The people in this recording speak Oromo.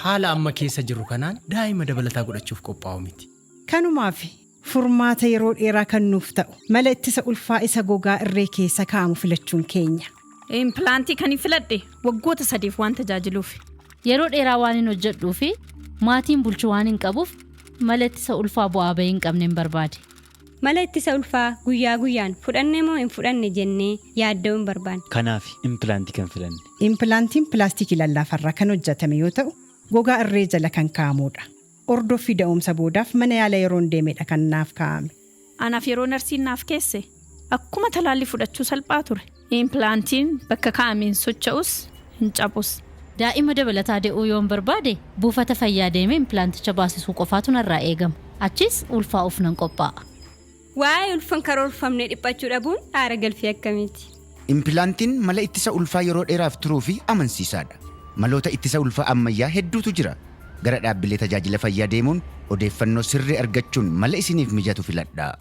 haala amma keessa jirru kanaan daa'ima dabalataa godhachuuf qophaa'u miti. Kanumaaf furmaata yeroo dheeraa kan nuuf ta'u mala ittisa ulfaa isa gogaa irree keessa kaa'amu filachuun keenya. Impilaantii kan filadhe waggoota 3 waan tajaajiluuf. Yeroo dheeraa waan hin hojjedhuu fi maatiin bulchuu waan hin qabuuf mala ittisa ulfaa bu'aa bahii hin qabne hin barbaade. Mala ittisa ulfaa guyyaa guyyaan fudhanne moo hin fudhanne jennee yaadda'uu hin barbaanne. Kanaaf impilaantii kan filanne. Impilaantiin pilaastikii lallaafarraa kan hojjetame yoo ta'u gogaa irree jala kan kaa'amudha. Ordoffii da'umsa boodaaf mana yaala yeroon deemedha kan naaf kaa'ame. Anaaf yeroo narsiin naaf keesse akkuma talaalli fudhachuu salphaa ture. Impilaantiin bakka kaa'ameen socho'us hin cabus. Daa'ima dabalataa de'uu yoo hin barbaade buufata fayyaa deemee impilaanticha baasisuu qofaatu narraa eegama. Achis ulfaa of nan qophaa'a. Waa'ee ulfan karoorfamne dhiphachuu dhabuun aara galfii akkamiiti? Impilaantiin mala ittisa ulfaa yeroo dheeraaf turuu fi amansiisaadha. Maloota ittisa ulfaa ammayyaa hedduutu jira. Gara dhaabbilee tajaajila fayyaa deemuun odeeffannoo sirrii argachuun mala isiniif mijatu filadhaa.